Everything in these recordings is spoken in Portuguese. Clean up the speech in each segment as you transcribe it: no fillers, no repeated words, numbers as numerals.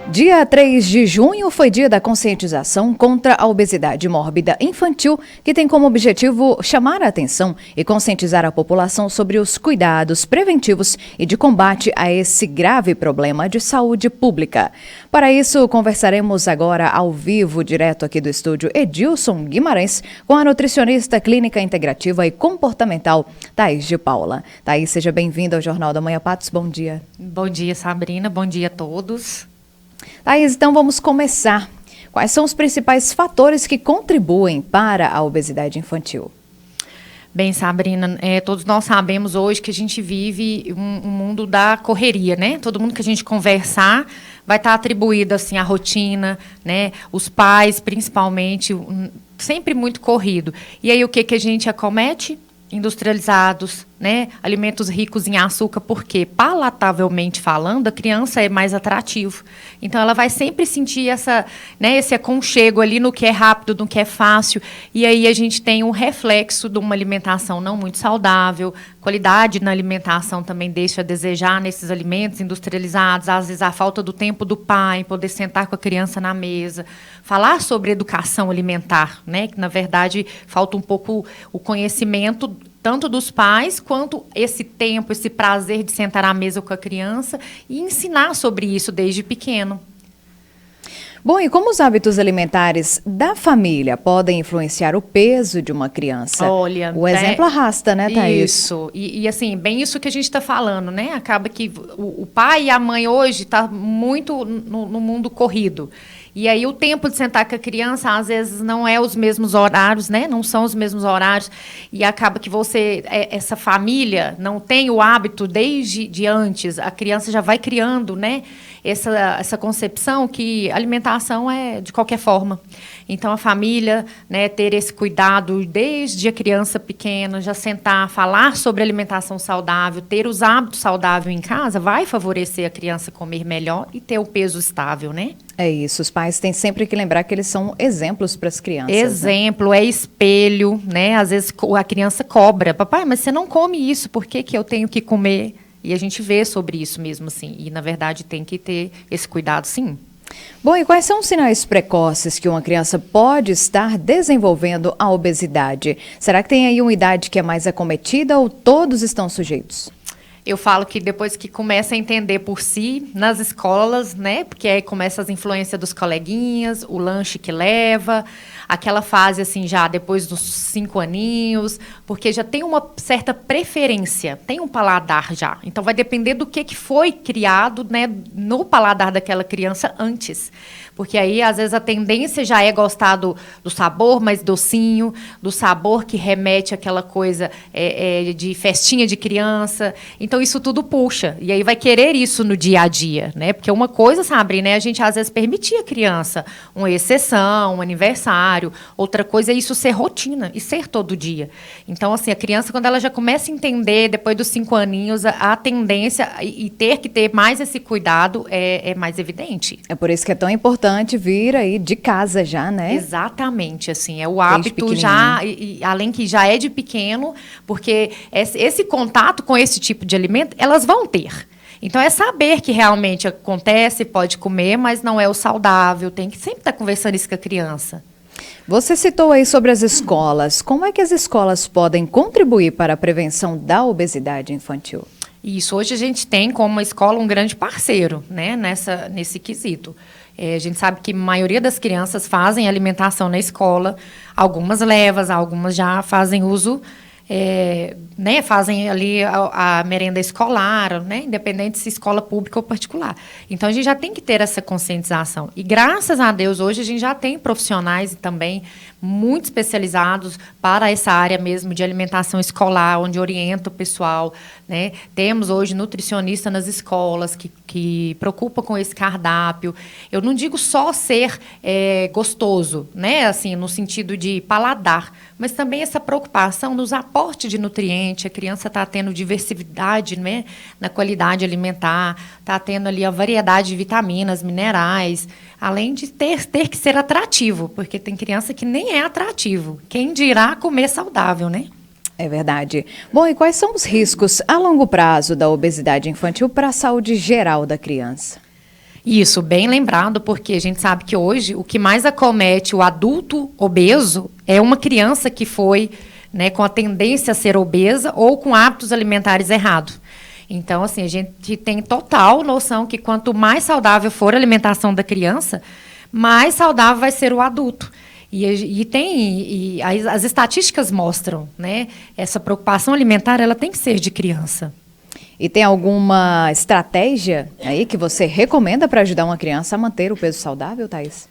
Dia 3 de junho foi dia da conscientização contra a obesidade mórbida infantil, que tem como objetivo chamar a atenção e conscientizar a população sobre os cuidados preventivos e de combate a esse grave problema de saúde pública. Para isso, conversaremos agora ao vivo, direto aqui do estúdio Edilson Guimarães, com a nutricionista clínica integrativa e comportamental Thaís de Paula. Thaís, seja bem-vinda ao Jornal da Manhã Patos. Bom dia. Bom dia, Sabrina. Bom dia a todos. Thaís, então vamos começar. Quais são os principais fatores que contribuem para a obesidade infantil? Bem, Sabrina, todos nós sabemos hoje que a gente vive um mundo da correria, né? Todo mundo que a gente conversar vai estar atribuído assim, à rotina, né? Os pais, principalmente, sempre muito corrido. E aí o que a gente acomete? Industrializados, né? Alimentos ricos em açúcar, porque palatavelmente falando, a criança é mais atrativo. Então ela vai sempre sentir esse aconchego ali no que é rápido, no que é fácil. E aí a gente tem um reflexo de uma alimentação não muito saudável, qualidade na alimentação também deixa a desejar nesses alimentos industrializados, às vezes a falta do tempo do pai, poder sentar com a criança na mesa, falar sobre educação alimentar, né? Que na verdade falta um pouco o conhecimento tanto dos pais, quanto esse tempo, esse prazer de sentar à mesa com a criança e ensinar sobre isso desde pequeno. Bom, e como os hábitos alimentares da família podem influenciar o peso de uma criança? Olha, o exemplo arrasta, né, Thaís? Isso, e assim, bem isso que a gente está falando, né? Acaba que o pai e a mãe hoje estão muito no mundo corrido. E aí o tempo de sentar com a criança, às vezes, não é os mesmos horários, né? Não são os mesmos horários. E acaba que essa família, não tem o hábito desde antes. A criança já vai criando, né? Essa concepção que alimentação é de qualquer forma. Então, a família, né, ter esse cuidado desde a criança pequena, já sentar, falar sobre alimentação saudável, ter os hábitos saudáveis em casa, vai favorecer a criança comer melhor e ter o peso estável, né? É isso, os pais têm sempre que lembrar que eles são exemplos para as crianças. Exemplo, né? É espelho, né? Às vezes a criança cobra. Papai, mas você não come isso, por que eu tenho que comer? E a gente vê sobre isso mesmo, assim. E, na verdade, tem que ter esse cuidado, sim. Bom, e quais são os sinais precoces que uma criança pode estar desenvolvendo a obesidade? Será que tem aí uma idade que é mais acometida ou todos estão sujeitos? Eu falo que depois que começa a entender por si, nas escolas, né? Porque aí começa as influências dos coleguinhas, o lanche que leva, aquela fase assim já depois dos 5 aninhos, porque já tem uma certa preferência, tem um paladar já. Então vai depender do que foi criado, né, no paladar daquela criança antes. Porque aí, às vezes, a tendência já é gostar do sabor mais docinho, do sabor que remete àquela coisa de festinha de criança. Então, isso tudo puxa. E aí vai querer isso no dia a dia, né? Porque uma coisa, sabe, né? A gente, às vezes, permitia a criança uma exceção, um aniversário. Outra coisa é isso ser rotina e ser todo dia. Então, assim, a criança, quando ela já começa a entender, depois dos 5 aninhos, a tendência e ter que ter mais esse cuidado é mais evidente. É por isso que é tão importante vir aí de casa já, né? Exatamente, assim, é o hábito já, e além que já é de pequeno, porque esse contato com esse tipo de alimento, elas vão ter. Então, é saber que realmente acontece, pode comer, mas não é o saudável, tem que sempre estar conversando isso com a criança. Você citou aí sobre as escolas. Como é que as escolas podem contribuir para a prevenção da obesidade infantil? Isso, hoje a gente tem como escola um grande parceiro, né, nesse quesito. A gente sabe que a maioria das crianças fazem alimentação na escola, algumas levas, algumas já fazem uso, né, fazem ali a merenda escolar, né, independente se escola pública ou particular. Então, a gente já tem que ter essa conscientização. E, graças a Deus, hoje a gente já tem profissionais também muito especializados para essa área mesmo de alimentação escolar, onde orienta o pessoal, né? Temos hoje nutricionista nas escolas que preocupa com esse cardápio. Eu não digo só ser gostoso, né? Assim, no sentido de paladar, mas também essa preocupação nos aportes de nutrientes. A criança está tendo diversidade, né, na qualidade alimentar, está tendo ali a variedade de vitaminas, minerais, além de ter que ser atrativo, porque tem criança que nem é atrativo. Quem dirá comer saudável, né? É verdade. Bom, e quais são os riscos a longo prazo da obesidade infantil para a saúde geral da criança? Isso, bem lembrado, porque a gente sabe que hoje o que mais acomete o adulto obeso é uma criança que foi, né, com a tendência a ser obesa ou com hábitos alimentares errados. Então, assim, a gente tem total noção que quanto mais saudável for a alimentação da criança, mais saudável vai ser o adulto. As estatísticas mostram, né, essa preocupação alimentar, ela tem que ser de criança. E tem alguma estratégia aí que você recomenda para ajudar uma criança a manter o peso saudável, Thaís?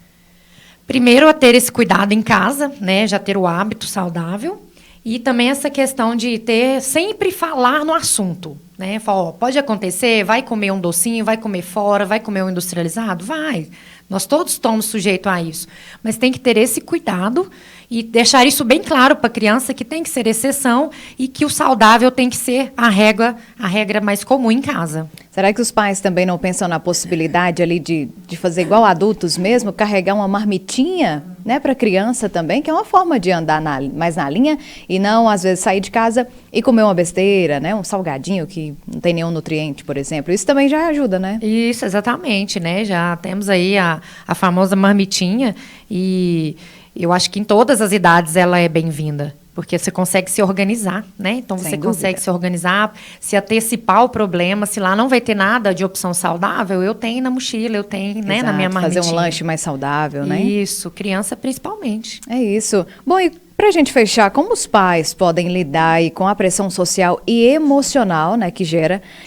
Primeiro, a ter esse cuidado em casa, né, já ter o hábito saudável. E também essa questão de sempre falar no assunto, né? Falar, ó, pode acontecer, vai comer um docinho, vai comer fora, vai comer um industrializado? Vai. Nós todos estamos sujeitos a isso. Mas tem que ter esse cuidado e deixar isso bem claro para a criança que tem que ser exceção e que o saudável tem que ser a regra mais comum em casa. Será que os pais também não pensam na possibilidade ali de fazer igual adultos mesmo, carregar uma marmitinha, né, para a criança também, que é uma forma de andar mais na linha e não, às vezes, sair de casa e comer uma besteira, né, um salgadinho que não tem nenhum nutriente, por exemplo. Isso também já ajuda, né? Isso, exatamente, né? Já temos aí a famosa marmitinha e eu acho que em todas as idades ela é bem-vinda. Porque você consegue se organizar, né? Então, você consegue se organizar, se antecipar o problema. Se lá não vai ter nada de opção saudável, eu tenho na mochila, eu tenho, né, na minha marmitinha. Fazer um lanche mais saudável, né? Isso, criança principalmente. É isso. Bom, e para a gente fechar, como os pais podem lidar aí com a pressão social e emocional, né, que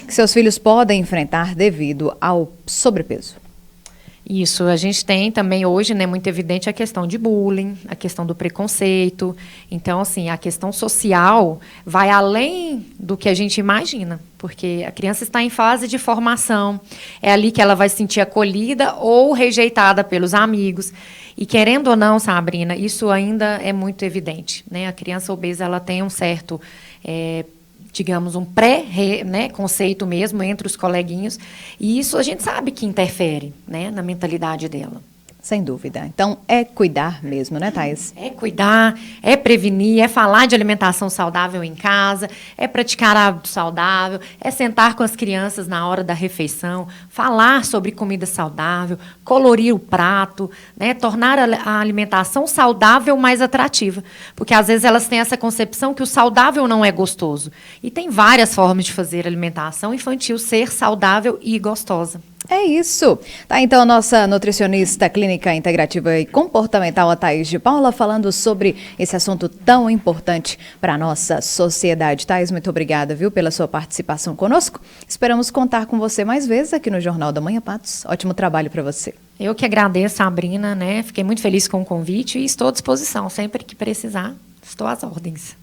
seus filhos podem enfrentar devido ao sobrepeso? Isso, a gente tem também hoje, né, muito evidente a questão de bullying, a questão do preconceito. Então, assim, a questão social vai além do que a gente imagina, porque a criança está em fase de formação, é ali que ela vai se sentir acolhida ou rejeitada pelos amigos. E querendo ou não, Sabrina, isso ainda é muito evidente, né? A criança obesa, ela tem um certo digamos, um pré-conceito mesmo entre os coleguinhas, e isso a gente sabe que interfere, né, na mentalidade dela. Sem dúvida. Então, é cuidar mesmo, né, Thaís? É cuidar, é prevenir, é falar de alimentação saudável em casa, é praticar hábito saudável, é sentar com as crianças na hora da refeição, falar sobre comida saudável, colorir o prato, né, tornar a alimentação saudável mais atrativa. Porque, às vezes, elas têm essa concepção que o saudável não é gostoso. E tem várias formas de fazer alimentação infantil ser saudável e gostosa. É isso. Tá, então, a nossa nutricionista clínica integrativa e comportamental, a Thaís de Paula, falando sobre esse assunto tão importante para a nossa sociedade. Thaís, muito obrigada, viu, pela sua participação conosco. Esperamos contar com você mais vezes aqui no Jornal da Manhã, Patos. Ótimo trabalho para você. Eu que agradeço, Sabrina, né? Fiquei muito feliz com o convite e estou à disposição. Sempre que precisar, estou às ordens.